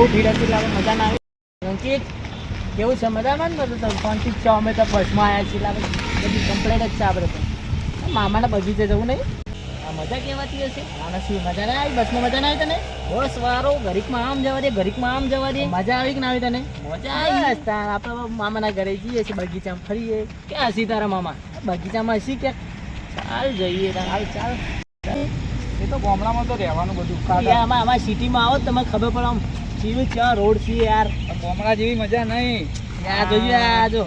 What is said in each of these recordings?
બહુ ભીડ હતી એટલે આપણે મજા ના આવી. અંકિત કેવું છે? મજામાં ને? બધું શાંતિ છે? અમે તો બસમાં આવ્યા છીએ એટલે બધી કમ્પ્લેટ જ છે આપણે તો. મામાના બગીચે જવું નહીં? આ મજા કેવાતી હશે? આના શું મજા ના આવી? બસમાં મજા ના આવી તને? બસ વાળો ઘડીકમાં આમ જવા દે, ઘડીકમાં આમ જવા દે. મજા આવી કે ના આવી તને? મજા આવી. આપણે મામાના ઘરે જઈએ છીએ, બગીચામાં ફરીએ. ક્યાં હસી તારા મામા? બગીચામાં હસી ક્યાંક? ચાલ જઈએ. ચાલ. એ તો ગામડામાં તો રહેવાનું બધું. અમારા સિટીમાં આવો તમને ખબર પડે આમ સીવી ક્યાં રોડ છે યાર. ગામડા જેવી મજા નહીં. યાર જોજો આ જો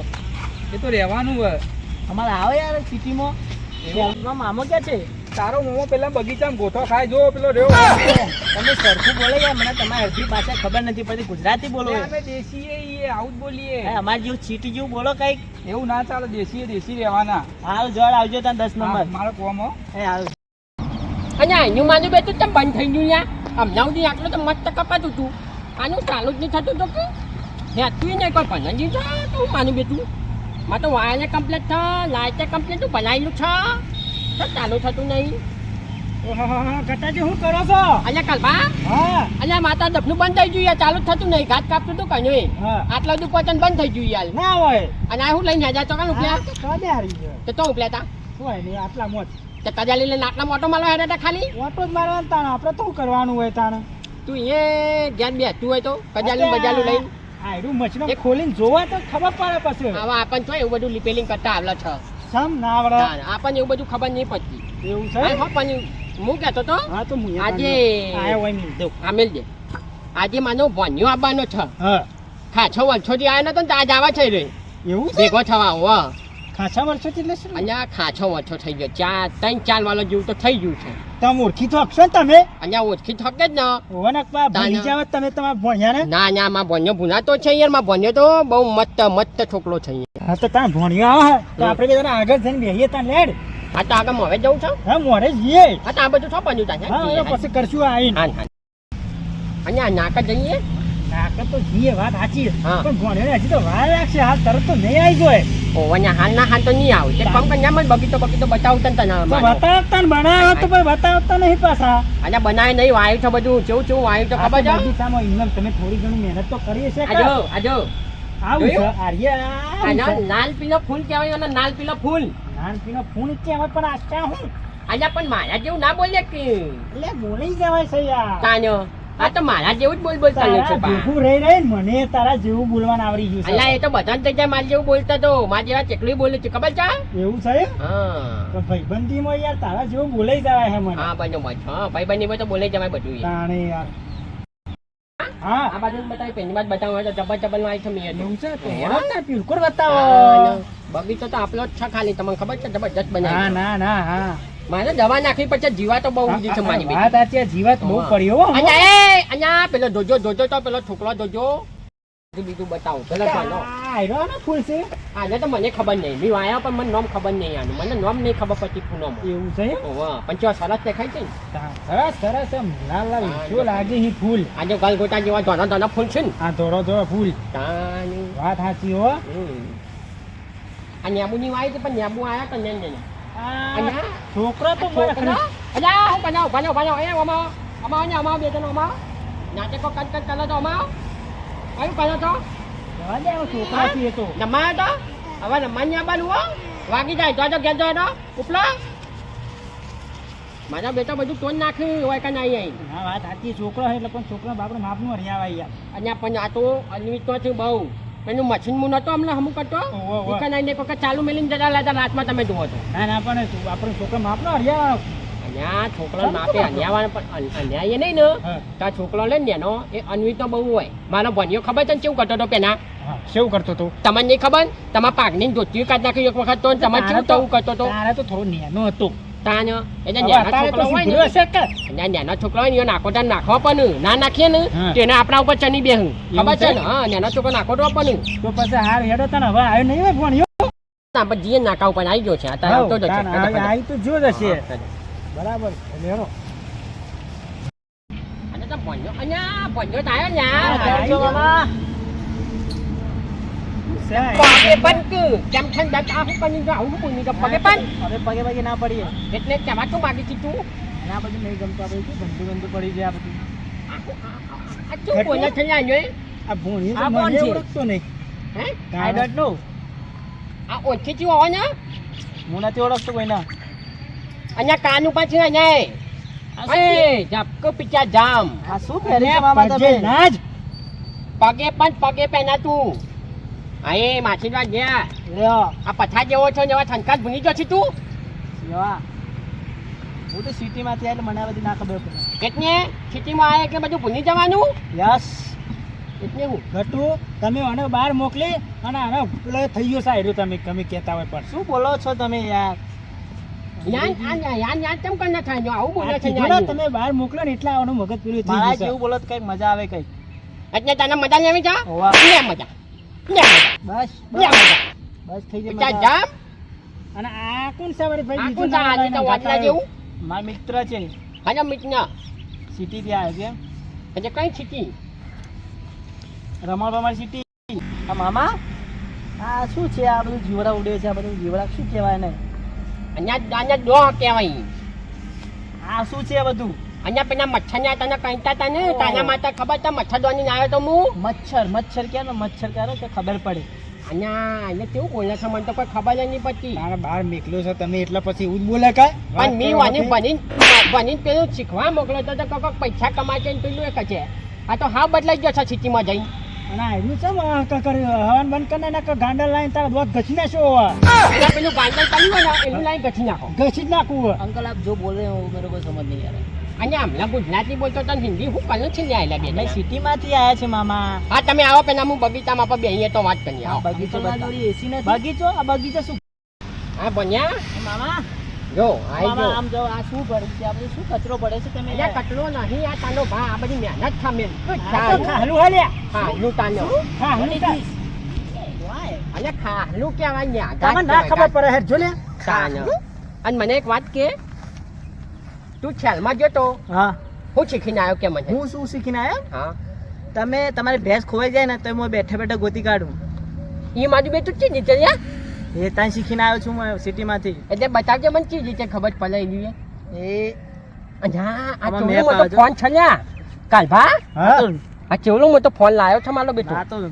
એ તો રહેવાનું હોય. અમારે આવે યાર સિટીમાં. મામો ક્યાં છે? તારો મોમો પેલા બગીચામાં ગોથો ખાય જો પેલો રહ્યો. તમે સરખું બોલે યાર, મને તમારી અડધી ભાષા ખબર નથી પડતી. ગુજરાતી બોલો. અમે દેશી આવું જ બોલીએ. અમારે જેવું સિટી જેવું બોલો કઈક. એવું ના ચાલે. દેશી રહેવાના. હાલ જોડ આવજો ત્યાં 10 નંબર. મારો કોમો હાલ. અને અહીંનું માનું બેઠું ચમ બંધ થઈ ગયું યાર. અમદાવાદી આટલું તો મસ્ત કપાતું હતું. આનું ચાલુ જ નહીં થતું તો કે હેતું નહીં કોઈ ભણજી છે તો હું માનું બેઠું. માં તો વાયરને કમ્પ્લીટ છે, લાઇટે કમ્પ્લીટ બનાવેલું છે તો ચાલુ થતું નહીં. કટાજી શું કરો છો? અહીંયા કલબા હા. અહીંયા માતા ડબલું બંધ થઈ ગયું યાર. ચાલુ જ થતું નહીં. ઘાટ કાપતું હતું કઈ આટલા બધું પચન બંધ થઈ ગયું યાર. ના હોય. અને આ હું લઈને હજાર ચોકા ઉપલ્યા કદે હારી છે તો તો ઉપલ્યા તા શું હોય ને આટલા મોટ તો કજા લઈને આટલા મોટો માલો હેડે હતા ખાલી. ઓટો જ મારવાનું તાણ. આપણે તો શું કરવાનું હોય તાણ? તું એ જ્ઞાન બેસતું હોય તો કજાલું બજાલું લઈને આયરું મછલો ખોલીને જોવા તો ખબર પડે પછી. હવે આપણને તો એવું બધું લિપેલિંગ કરતા આવલા છે. સમ ના આવડે. આપણને એવું બધું ખબર નહીં પડતી. એવું છે? હા પણ હું કહેતો તો હા તો હું આજે આયો હોય ને દો આમેલ દે. આજે માનો ભણ્યો આવવાનો છે. હા. ખાછો વર્ષોથી આવ્યો નતો ને આજ આવા છે રે એવું છે? ભેગો થવા હો. ખાસા વર્ષોથી એટલે શું? અહીંયા ખાછો વર્ષો થઈ ગયો. 3-4 વાળો જેવું તો થઈ ગયું છે. તમે ઓળખી તો હકશો ને તમે? અહીંયા ઓળખી થકે જ ને. ઓવનક પા ભણી જાવ તમે તમારા ભણ્યા ને? ના માં ભણ્યો ભૂનાતો છે યાર. માં ભણ્યો તો બહુ મસ્ત છોકરો છે. હા તો તમે ભણ્યો આવે તો આપણે બે જણા આગળ જઈને બેહીએ ત્યાં લેડ. હા તો આગળ મોરે જવું છે. હા મોરે જઈએ. હા તો આ બધું છો બન્યું તા. હા પછી કરશું આવીને. હા અહીંયા નાકા જઈએ. નાકા તો જઈએ વાત સાચી. હા. પણ ભણ્યો હજી તો વાર લાગશે. હાલ તરત તો નહીં આવી જોઈએ. ઓવanya હાલ તો નહીં આવે. તે પંકજ નામ જ બગીચો બતાવતા ને તને. તો બતાવતા ને બનાવ્યો તો પણ બતાવતા નહીં પાછા. અને બનાય નહીં વાયુ છે બધું. કેવું વાયુ તો ખબર છે. બગીચામાં ઇન્દમ તમે થોડી ઘણી મહેનત તો કરી છે. આજો આવું છે આર્યા. લાલ પીલો ફૂલ કહેવાય. અને લાલ પીલો ફૂલ નાનપીનો ફૂલ કહેવાય પણ આ ક્યાં હું અહીંયા પણ મારા જેવું ના બોલે કે એટલે બોલી જવાય છે યાર. તાન્યો આ તો મારા જેવું જ બોલ ચાલે છે. ભેગું રહી રહી મને તારા જેવું બોલવાનું આવડી ગયું છે. અલ્યા એ તો બધા થઈ જાય. મારા જેવું બોલતા તો મારા જેવા ચેકલી બોલે છે ખબર છે. એવું છે? હા તો ભાઈબંધીમાં યાર તારા જેવું બોલાઈ જવાય છે મને. હા બનો મત. હા ભાઈબંધીમાં તો બોલે જવાય બધું. તાણે યાર. હા આ બાજુ બતાવી પેલી બાજુ બતાવો તો જબર માં આવી છે મેં. એવું છે તો હેરો તાર બિલકુલ બતાવો. બગીચો તો આપણો જ છે ખાલી. તમને ખબર છે જબરજસ્ત ના બનાવી. ના હા મારે દવા નાખવી પછી જીવા તો બહુ ઉડી છે મારી બેટી. વાત આથી જીવાત બહુ પડ્યો હો. અહીંયા પેલો જોજો તો પેલો છોકરો જોજો. બીજું બતાવો પેલો પાનો. આયરો ને ફૂલ છે. આને તો મને ખબર નહીં. મેં આયા પણ મને નામ ખબર નહીં. આનું મને નામ નહીં ખબર પડતી ફૂલોમાં. એવું છે? ઓવા પણ જો સરસ દેખાય છે ને. સરસ સરસ એમ લાલ લાલ શું લાગે હી ફૂલ. આજે ગલગોટા જેવા ધોના ફૂલ છે ને. આ ધોળો ફૂલ. તાની વાત સાચી હો. આ નેબુની વાય છે પણ નેબુ આયા તો ને અહીંયા છોકરો તો મને અલ્યા હું બનાવ એ અમા બે જણ અમા નાટે કો કટ કલો તો અમા આયું કલો તો જવા દે છોકરા થી તો નમા તો હવે નમાની આબાનું હો વાગી જાય તો ઘેર જાય ઉપલા મારા બેટા બધું તોડ નાખ્યું હોય કે નહીં અહીં. હા વાત સાચી. છોકરો એટલે પણ છોકરા બાપડે માપનું હરિયાવા યાર. અહીંયા પણ આ તો અન્વિત તો થયું બહુ. એનું મશીન હું નતો હમણાં હમું કરતો નહીં એક વખત ચાલુ મેલીને જતા લાતા રાતમાં તમે જુઓ તો. ના પણ આપણે છોકરા માપનો હરિયાવા. અહીંયા છોકરા માપે અન્યાવા પણ અન્યાય નહીં ને તો છોકરો લે ને એનો એ અન્વિત તો બહુ હોય. મારો ભણ્યો ખબર છે ને કેવું કરતો હતો પેલા. કેવું કરતો હતો તમને નહીં ખબર? તમારા પાકની ધોતી કાઢ નાખ્યું એક વખત તો તમે કેવું તવું કરતો હતો. તારે તો થોડો નેનો હતો. તાનો એટલે નાના છોકરો હોય ને નાના છોકરો હોય ને નાખો ત્યાં નાખવા પણ ના નાખીએ ને તેને આપણા ઉપર ચની બેહું ખબર છે ને. હા નાના છોકરો નાખો તો પણ તો પછી હાર હેડો તને હવે આવ્યો નહીં હોય ભણ્યો. આપણે જીએ નાકા ઉપર આવી ગયો છે. અત્યારે આવતો જ છે. આવી તો જો જશે બરાબર. હેડો અને તો ભણ્યો અહીંયા ભણ્યો થાય ને પગે બંધ કેમ ઠંડા આવું પણ આવું કોઈ પગે બંધ. હવે પગે ના પડીએ એટલે કેવા તું માગી છી તું. ના બધું નહીં ગમતું. આપણે શું ગમતું પડી જાય આ બધું. આ શું બોલે છે ને આને? આ ભોણિયો આ તો કોણ મને છે? ઓળખતો નહીં. હે? I don't know. આ ઓળખી ચી હોવા ને? હું નથી ઓળખતો કોઈને. અહીંયા કાન ઉપર છે અહીંયા. અરે ઝાપકો પીચા જામ. આ શું પહેરે છે મામા પગે તમે? ના જ. પગે પહેના તું. હા એ માછીમાં ગયા. લ્યો આ પથા જેવો છો ને એવા ઠનકાત ભૂલી ગયો છે તું? સેવા. હું તો સિટીમાંથી આવીને મને આ બધી ના ખબર પડે. એટલે સિટીમાં આવે એટલે બધું ભૂલી જવાનું? યસ. એટલે હું ગટુ તમે આને બહાર મોકલી અને આને પેલો થઈ ગયો સાહેબ તમે તમે કહેતા હોય પણ શું બોલો છો તમે યાર? યાન કેમ કર ના થાય આવું બોલે આ છે કીધું ને તમે બહાર મોકલો ને એટલે આવવાનું મગજ પેલું થઈ મારા ગયું છે. જેવું બોલો તો કઈક મજા આવે કઈક. એટલે તને મજા નહીં આવી જા? હોવા. લે મજા બસ લે મજા બસ થઈ ગઈ પીચા મજા. જામ. અને આ કોણ છે વળી ભાઈ આ બીજું કોણ છે? આ નામ તો વાટલા લઈને જેવું? મારા મિત્ર છે અને મિટના સિટીથી આવ્યો છે. એટલે કઈ સિટી? રમણ સિટી. આ મામા આ શું છે? આ બધું જીવડા ઉડે છે. આ બધું જીવડા શું કહેવાય ને? અહીંયા ડો કહેવાય. આ શું છે આ બધું? અહીંયા પેલા મચ્છરના તને કહેતા હતા ને તાના માટે ખબર છે મચ્છર દોની આવ્યો તો હું મચ્છર મચ્છર ક્યાં ને મચ્છર ક્યારે તો ખબર પડે. અહીંયા કેવું બોલે છે મને તો કોઈ ખબર જ નહીં પડતી. તારે બહાર મેકલ્યો છે તમે એટલે પછી એવું જ બોલે કાંઈ? પણ મેં વાત વાની કરવાથી. બની પેલું શીખવા મોકલ્યો તો કોઈક પૈસા કમાય છે ને પેલું એક છે. આ તો હા બદલાઈ ગયો છે સિટીમાં જઈને. અને આ એનું છે હવન બંધ કરીને એના ગાંડા લાઈન તારા દોત ઘસી નાખશો એટલે પેલું ગાંડલ પડ્યું હોય ને એનું લાઈન ગછી નાખો. ઘસી જ નાખવું હોય. અંકલ આપ જો બોલ રહે હો મેરે કો સમજ નહીં આ રહા. અહીંયા હમણાં ગુજરાતી બોલતો તો હિન્દી હું કરું છે ને આયલા બે મેં સિટીમાંથી આવ્યા છે મામા. હા તમે આવો પેલા હું બગીચામાં પર બેહીએ તો વાત કરીએ આ આવો. બગીચો જોડી એસી નથી. બગીચો આ બગીચો શું? હા બન્યા મામા જો આઈ મામા જો આમ જો આ શું પડે છે? આ બધું શું કચરો પડે છે તમે? અહીંયા કટલો નહીં આ તાનો ભા આ બધી મહેનત ખામેલ આ તો ખાલું હાલ્યા. ખાલું તાનો ખાલું તા. Why? અને ખાલું કહેવાય ને આ તમને ના ખબર પડે હેર જો લે. તાનો. અને મને એક વાત કે તું છેલમાં ગયો તો હા હું શીખીને આવ્યો કે મને હું શું શીખીને આવ્યો? હા તમે તમારી ભેંસ ખોવાઈ જાય ને તો હું બેઠા બેઠા ગોતી કાઢું. એ મારી બેટું ચી રીતે યા એ ત્યાં શીખીને આવ્યો છું હું સિટીમાંથી. એટલે બતાવજે મને ચી રીતે ખબર પડે એવી એ અને હા આ આમાં ચેવડો map મોટો આવે છે. ફોન છે લ્યા કાલભા હા. આ ચેવડો મોટો ફોન લાવ્યો છે મારો બેટો ના તો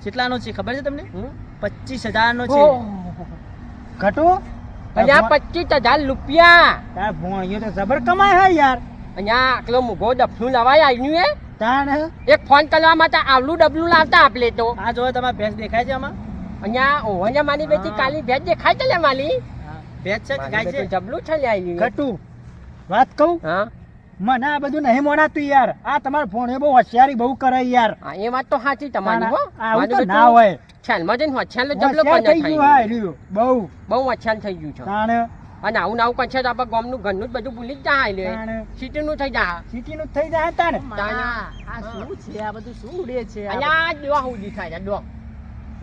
કેટલાનો છે ખબર છે તમને? હમ? 25,000 નો છે. ઘટુ અહીંયા 25,000 રૂપિયા તાર ભોણિયો તો જબર કમાય હે યાર. અહીંયા આટલો મૂગો ડફલું લવાય આવ્યું હે તાણ એક ફોન કરવા માટે આવલું ડબલું લાવતા આપલે તો આ જો તમારી ભેંસ દેખાય છે આમાં? અહીંયા ઓવને મારી બેટી હા. કાલી ભેજ દેખાય છે લે માલી હા. ભેંસ છે કે ગાય છે? જબલું છે લે આવ્યું ઘટુ વાત કહું હા મને આ બધું નહીં મોનાતું યાર. આ તમારો ભોણિયો બહુ હોશિયારી બહુ કરે યાર. હા એ વાત તો સાચી તમારી હો આવું તો ના હોય. છેલમાં જઈને હોશિયાર જબલો હોશિયાર પણ થઈ થઈ ગયું હા ગયું રહ્યું બહુ. બહુ હોશિયાર થઈ ગયું છે તાણ અને આવું નાવું કરશે તો આપણે ગામનું ઘરનું જ બધું ભૂલી જ જાય લે તાણ સિટીનું થઈ જાય સિટીનું જ થઈ જાય તાણ. માં, આ શું છે? આ બધું શું ઉડે છે? આ અહીંયા ડોહ ઉડી થાય છે ડોહ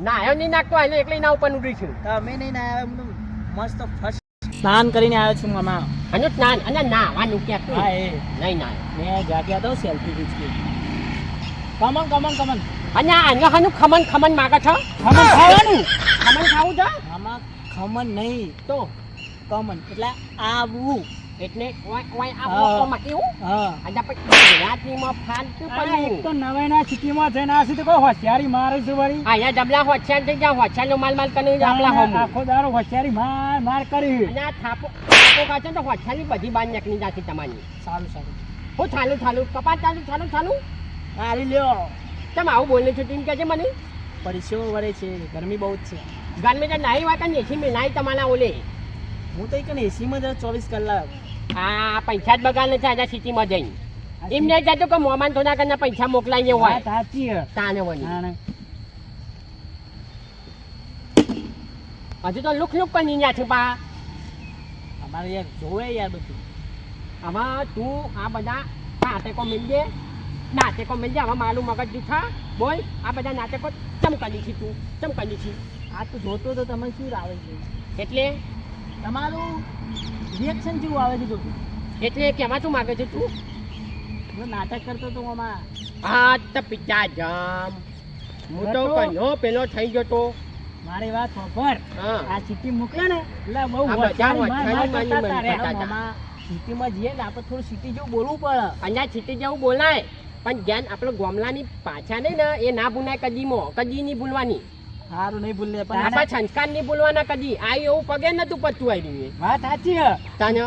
નાયો નહીં નાખતો એટલે એકલી ના ઉપર ઉડી છું બધું? તમે નહીં ના આવ્યા, હું તો મસ્ત ફર્સ્ટ સ્નાન કરીને આવ્યો છું મામા. અને સ્નાન અને નાવાનું ક્યાં હા એ નહીં ના મેં જાગ્યા તો સેલ્ફી ખીચી. Come on come on come on. અને આને હાનું ખમન ખમન માગે છે ખમણ ખાવાનું. ખમન ખાવું છે આમાં ખમન નહીં તો કમન એટલે આવું. એટલે ઓય ઓય આ હા. બોકોમાં કેવું હા અને પછી ગુજરાતીમાં ફાલતું આ એક પડ્યું તો નવાઈના સિટીમાં જઈને આ તો કોઈ હોશિયારી મારે છે વળી. અહીંયા ડબલા હોશિયાર થઈ ગયા હોશિયારનો માલ માલ કરીને આપલા હોમ આખો દાડો હોશિયારી માર માર કરી. અને આ થાપો કાચે તો હોશિયારની બધી બાર નીકળી જાતી તમારી સારું સારું. હું થાલું થાલું કપાત થાલું હારી લ્યો. તમે આવું બોલે છો ટીમ કે છે મને પરિસેવો વળે છે, ગરમી બહુ જ છે. ગરમી તો નાઈ વાત ને એસી મેં નાઈ તમારા ઓલે હું તો એક એસીમાં જ 24 કલાક. આ પૈસા જ બગાડ નથી આજે સિટીમાં જઈને એમ નહીં જતો કે મોમાન થોડા કરના પૈસા મોકલાઈએ હોય વાત સાચી હે. તાને વળી તાણ. હજુ તો લુક કરી રહ્યા છે પા અમારે યાર જોવે યાર બધું. આમાં તું આ બધા નાટકો મિલજે હવે મારું મગજ દુખા બોલ આ બધા નાટકો ચમ કરી છે તું ચમ કરી છે આ તો જોતો તો તમે શું આવે છે? એટલે તમારું રિએક્શન કેવું આવે છે જોતું? એટલે કેમાં શું માગે છે તું હું નાટક કરતો તો આમાં. આ તો પિતા જામ હું તો કયો પેલો થઈ ગયો તો મારી વાત સાંભળ. હા આ સિટી મોકલે ને એટલે બહુ આ બધા હોશિયારી માર માર હોશિયારી કરતા મારી તારે. મારી મામા સિટીમાં જઈએ ને આપણે થોડું સિટી જેવું બોલવું પડે. અહીંયા છીટી જેવું બોલાય પણ જ્ઞાન આપણે ગોમલાની પાછા નહીં ને એ ના ભૂલાય કદી નહીં ભૂલવાની. સારું નહીં ભૂલે પણ આપણા સંસ્કાર નહીં ભૂલવાના કદી. આ એવું પગે નતું પડતું આવ્યું. વાત સાચી છે. તાને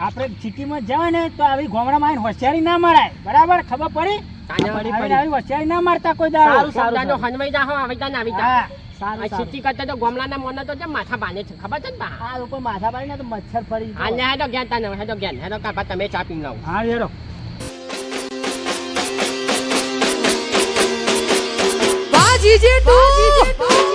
આપણે સિટીમાં જવાય ને તો આવી ગામડામાં આવીને હોશિયારી ના મરાય. બરાબર ખબર પડી? તાને આવીને આવી હોશિયારી ના મારતા કોઈ દાડો. સારું, સારું. પોતાનો હનવાઈ જા હો આવી તા ને આવી તા. હા. સારું આ સિટી કરતા તો ગોમલાના મને તો જે માથા બાંધે છે ખબર છે ને બા. સારું પણ માથા પાડી ને તો મચ્છર ફરી હા ને હેડો જ્ઞાન તાને હેડો જ્ઞાન હેડો કાપા તમે ચા પી લાવો. હા હેરો. વાહ જીજે તું